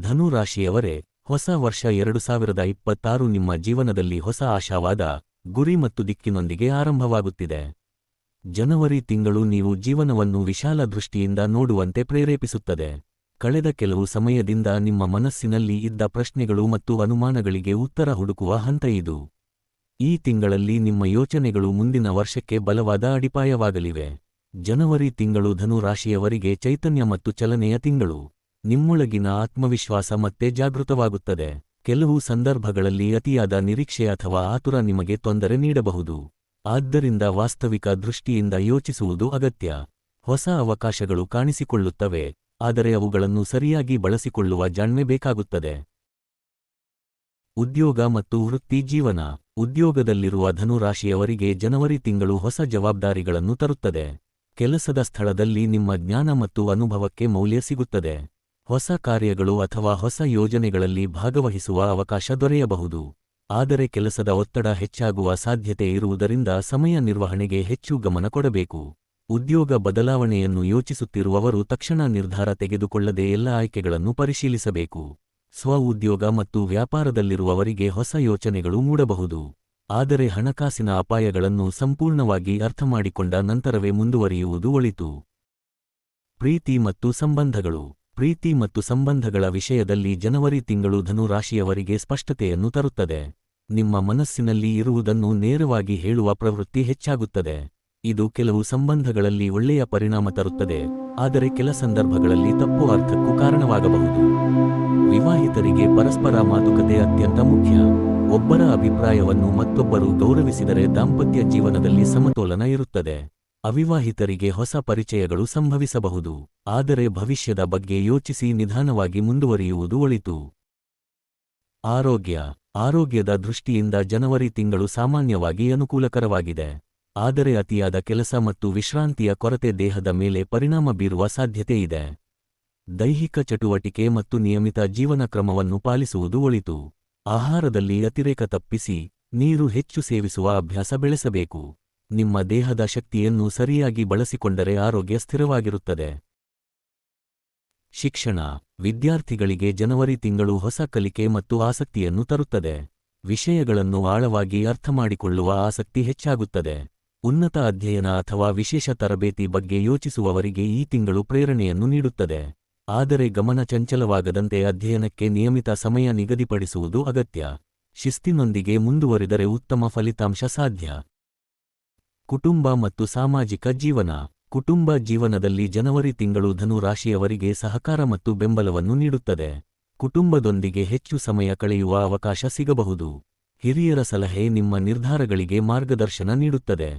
ಧನು ರಾಶಿಯವರೇ, ಹೊಸ ವರ್ಷ 2026 ನಿಮ್ಮ ಜೀವನದಲ್ಲಿ ಹೊಸ ಆಶಾವಾದ, ಗುರಿ ಮತ್ತು ದಿಕ್ಕಿನೊಂದಿಗೆ ಆರಂಭವಾಗುತ್ತಿದೆ. ಜನವರಿ ತಿಂಗಳು ನೀವು ಜೀವನವನ್ನು ವಿಶಾಲ ದೃಷ್ಟಿಯಿಂದ ನೋಡುವಂತೆ ಪ್ರೇರೇಪಿಸುತ್ತದೆ. ಕಳೆದ ಕೆಲವು ಸಮಯದಿಂದ ನಿಮ್ಮ ಮನಸ್ಸಿನಲ್ಲಿ ಇದ್ದ ಪ್ರಶ್ನೆಗಳು ಮತ್ತು ಅನುಮಾನಗಳಿಗೆ ಉತ್ತರ ಹುಡುಕುವ ಹಂತ ಇದು. ಈ ತಿಂಗಳಲ್ಲಿ ನಿಮ್ಮ ಯೋಚನೆಗಳು ಮುಂದಿನ ವರ್ಷಕ್ಕೆ ಬಲವಾದ ಅಡಿಪಾಯವಾಗಲಿವೆ. ಜನವರಿ ತಿಂಗಳು ಧನು ರಾಶಿಯವರಿಗೆ ಚೈತನ್ಯ ಮತ್ತು ಚಲನೆಯ ತಿಂಗಳು. ನಿಮ್ಮೊಳಗಿನ ಆತ್ಮವಿಶ್ವಾಸ ಮತ್ತೆ ಜಾಗೃತವಾಗುತ್ತದೆ. ಕೆಲವು ಸಂದರ್ಭಗಳಲ್ಲಿ ಅತಿಯಾದ ನಿರೀಕ್ಷೆ ಅಥವಾ ಆತುರ ನಿಮಗೆ ತೊಂದರೆ ನೀಡಬಹುದು. ಆದ್ದರಿಂದ ವಾಸ್ತವಿಕ ದೃಷ್ಟಿಯಿಂದ ಯೋಚಿಸುವುದು ಅಗತ್ಯ. ಹೊಸ ಅವಕಾಶಗಳು ಕಾಣಿಸಿಕೊಳ್ಳುತ್ತವೆ, ಆದರೆ ಅವುಗಳನ್ನು ಸರಿಯಾಗಿ ಬಳಸಿಕೊಳ್ಳುವ ಜಾಣ್ಮೆ ಬೇಕಾಗುತ್ತದೆ. ಉದ್ಯೋಗ ಮತ್ತು ವೃತ್ತಿ ಜೀವನ. ಉದ್ಯೋಗದಲ್ಲಿರುವ ಧನು ರಾಶಿಯವರಿಗೆ ಜನವರಿ ತಿಂಗಳು ಹೊಸ ಜವಾಬ್ದಾರಿಗಳನ್ನು ತರುತ್ತದೆ. ಕೆಲಸದ ಸ್ಥಳದಲ್ಲಿ ನಿಮ್ಮ ಜ್ಞಾನ ಮತ್ತು ಅನುಭವಕ್ಕೆ ಮೌಲ್ಯ ಸಿಗುತ್ತದೆ. ಹೊಸ ಕಾರ್ಯಗಳು ಅಥವಾ ಹೊಸ ಯೋಜನೆಗಳಲ್ಲಿ ಭಾಗವಹಿಸುವ ಅವಕಾಶ ದೊರೆಯಬಹುದು. ಆದರೆ ಕೆಲಸದ ಒತ್ತಡ ಹೆಚ್ಚಾಗುವ ಸಾಧ್ಯತೆ ಇರುವುದರಿಂದ ಸಮಯ ನಿರ್ವಹಣೆಗೆ ಹೆಚ್ಚು ಗಮನ ಕೊಡಬೇಕು. ಉದ್ಯೋಗ ಬದಲಾವಣೆಯನ್ನು ಯೋಚಿಸುತ್ತಿರುವವರು ತಕ್ಷಣ ನಿರ್ಧಾರ ತೆಗೆದುಕೊಳ್ಳದೆ ಎಲ್ಲ ಆಯ್ಕೆಗಳನ್ನು ಪರಿಶೀಲಿಸಬೇಕು. ಸ್ವ-ಉದ್ಯೋಗ ಮತ್ತು ವ್ಯಾಪಾರದಲ್ಲಿರುವವರಿಗೆ ಹೊಸ ಯೋಚನೆಗಳು ಮೂಡಬಹುದು. ಆದರೆ ಹಣಕಾಸಿನ ಅಪಾಯಗಳನ್ನು ಸಂಪೂರ್ಣವಾಗಿ ಅರ್ಥಮಾಡಿಕೊಂಡ ನಂತರವೇ ಮುಂದುವರಿಯುವುದು ಒಳಿತು. ಪ್ರೀತಿ ಮತ್ತು ಸಂಬಂಧಗಳು. ಪ್ರೀತಿ ಮತ್ತು ಸಂಬಂಧಗಳ ವಿಷಯದಲ್ಲಿ ಜನವರಿ ತಿಂಗಳು ಧನು ರಾಶಿಯವರಿಗೆ ಸ್ಪಷ್ಟತೆಯನ್ನು ತರುತ್ತದೆ. ನಿಮ್ಮ ಮನಸ್ಸಿನಲ್ಲಿ ಇರುವುದನ್ನು ನೇರವಾಗಿ ಹೇಳುವ ಪ್ರವೃತ್ತಿ ಹೆಚ್ಚಾಗುತ್ತದೆ. ಇದು ಕೆಲವು ಸಂಬಂಧಗಳಲ್ಲಿ ಒಳ್ಳೆಯ ಪರಿಣಾಮ ತರುತ್ತದೆ, ಆದರೆ ಕೆಲ ಸಂದರ್ಭಗಳಲ್ಲಿ ತಪ್ಪು ಅರ್ಥಕ್ಕೂ ಕಾರಣವಾಗಬಹುದು. ವಿವಾಹಿತರಿಗೆ ಪರಸ್ಪರ ಮಾತುಕತೆ ಅತ್ಯಂತ ಮುಖ್ಯ. ಒಬ್ಬರ ಅಭಿಪ್ರಾಯವನ್ನು ಮತ್ತೊಬ್ಬರು ಗೌರವಿಸಿದರೆ ದಾಂಪತ್ಯ ಜೀವನದಲ್ಲಿ ಸಮತೋಲನ ಇರುತ್ತದೆ. ಅವಿವಾಹಿತರಿಗೆ ಹೊಸ ಪರಿಚಯಗಳು ಸಂಭವಿಸಬಹುದು, ಆದರೆ ಭವಿಷ್ಯದ ಬಗ್ಗೆ ಯೋಚಿಸಿ ನಿಧಾನವಾಗಿ ಮುಂದುವರಿಯುವುದು ಒಳಿತು. ಆರೋಗ್ಯ. ಆರೋಗ್ಯದ ದೃಷ್ಟಿಯಿಂದ ಜನವರಿ ತಿಂಗಳು ಸಾಮಾನ್ಯವಾಗಿ ಅನುಕೂಲಕರವಾಗಿದೆ. ಆದರೆ ಅತಿಯಾದ ಕೆಲಸ ಮತ್ತು ವಿಶ್ರಾಂತಿಯ ಕೊರತೆ ದೇಹದ ಮೇಲೆ ಪರಿಣಾಮ ಬೀರುವ ಸಾಧ್ಯತೆ ಇದೆ. ದೈಹಿಕ ಚಟುವಟಿಕೆ ಮತ್ತು ನಿಯಮಿತ ಜೀವನ ಕ್ರಮವನ್ನು ಪಾಲಿಸುವುದು ಒಳಿತು. ಆಹಾರದಲ್ಲಿ ಅತಿರೇಕ ತಪ್ಪಿಸಿ, ನೀರು ಹೆಚ್ಚು ಸೇವಿಸುವ ಅಭ್ಯಾಸ ಬೆಳೆಸಬೇಕು. ನಿಮ್ಮ ದೇಹದ ಶಕ್ತಿಯನ್ನು ಸರಿಯಾಗಿ ಬಳಸಿಕೊಂಡರೆ ಆರೋಗ್ಯ ಸ್ಥಿರವಾಗಿರುತ್ತದೆ. ಶಿಕ್ಷಣ. ವಿದ್ಯಾರ್ಥಿಗಳಿಗೆ ಜನವರಿ ತಿಂಗಳು ಹೊಸ ಕಲಿಕೆ ಮತ್ತು ಆಸಕ್ತಿಯನ್ನು ತರುತ್ತದೆ. ವಿಷಯಗಳನ್ನು ಆಳವಾಗಿ ಅರ್ಥಮಾಡಿಕೊಳ್ಳುವ ಆಸಕ್ತಿ ಹೆಚ್ಚಾಗುತ್ತದೆ. ಉನ್ನತ ಅಧ್ಯಯನ ಅಥವಾ ವಿಶೇಷ ತರಬೇತಿ ಬಗ್ಗೆ ಯೋಚಿಸುವವರಿಗೆ ಈ ತಿಂಗಳು ಪ್ರೇರಣೆಯನ್ನು ನೀಡುತ್ತದೆ. ಆದರೆ ಗಮನ ಚಂಚಲವಾಗದಂತೆ ಅಧ್ಯಯನಕ್ಕೆ ನಿಯಮಿತ ಸಮಯ ನಿಗದಿಪಡಿಸುವುದು ಅಗತ್ಯ. ಶಿಸ್ತಿನೊಂದಿಗೆ ಮುಂದುವರಿದರೆ ಉತ್ತಮ ಫಲಿತಾಂಶ ಸಾಧ್ಯ. ಕುಟುಂಬ ಮತ್ತು ಸಾಮಾಜಿಕ ಜೀವನ. ಕುಟುಂಬ ಜೀವನದಲ್ಲಿ ಜನವರಿ ತಿಂಗಳು ಧನು ರಾಶಿಯವರಿಗೆ ಸಹಕಾರ ಮತ್ತು ಬೆಂಬಲವನ್ನು ನೀಡುತ್ತದೆ. ಕುಟುಂಬದೊಂದಿಗೆ ಹೆಚ್ಚು ಸಮಯ ಕಳೆಯುವ ಅವಕಾಶ ಸಿಗಬಹುದು. ಹಿರಿಯರ ಸಲಹೆ ನಿಮ್ಮ ನಿರ್ಧಾರಗಳಿಗೆ ಮಾರ್ಗದರ್ಶನ ನೀಡುತ್ತದೆ.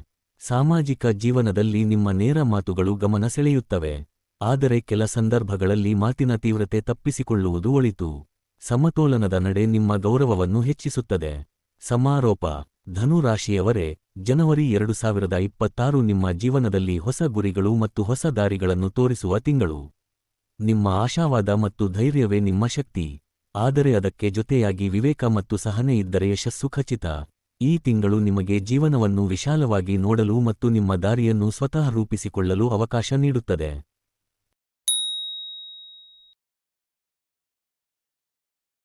ಸಾಮಾಜಿಕ ಜೀವನದಲ್ಲಿ ನಿಮ್ಮ ನೇರ ಮಾತುಗಳು ಗಮನ ಸೆಳೆಯುತ್ತವೆ. ಆದರೆ ಕೆಲ ಸಂದರ್ಭಗಳಲ್ಲಿ ಮಾತಿನ ತೀವ್ರತೆ ತಪ್ಪಿಸಿಕೊಳ್ಳುವುದು ಒಳಿತು. ಸಮತೋಲನದ ನಡೆ ನಿಮ್ಮ ಗೌರವವನ್ನು ಹೆಚ್ಚಿಸುತ್ತದೆ. ಸಮಾರೋಪ. ಧನು ರಾಶಿಯವರೇ, ಜನವರಿ 2026 ನಿಮ್ಮ ಜೀವನದಲ್ಲಿ ಹೊಸ ಗುರಿಗಳು ಮತ್ತು ಹೊಸ ದಾರಿಗಳನ್ನು ತೋರಿಸುವ ತಿಂಗಳು. ನಿಮ್ಮ ಆಶಾವಾದ ಮತ್ತು ಧೈರ್ಯವೇ ನಿಮ್ಮ ಶಕ್ತಿ. ಆದರೆ ಅದಕ್ಕೆ ಜೊತೆಯಾಗಿ ವಿವೇಕ ಮತ್ತು ಸಹನೆ ಇದ್ದರೆ ಯಶಸ್ಸು ಖಚಿತ. ಈ ತಿಂಗಳು ನಿಮಗೆ ಜೀವನವನ್ನು ವಿಶಾಲವಾಗಿ ನೋಡಲು ಮತ್ತು ನಿಮ್ಮ ದಾರಿಯನ್ನು ಸ್ವತಃ ರೂಪಿಸಿಕೊಳ್ಳಲು ಅವಕಾಶ ನೀಡುತ್ತದೆ.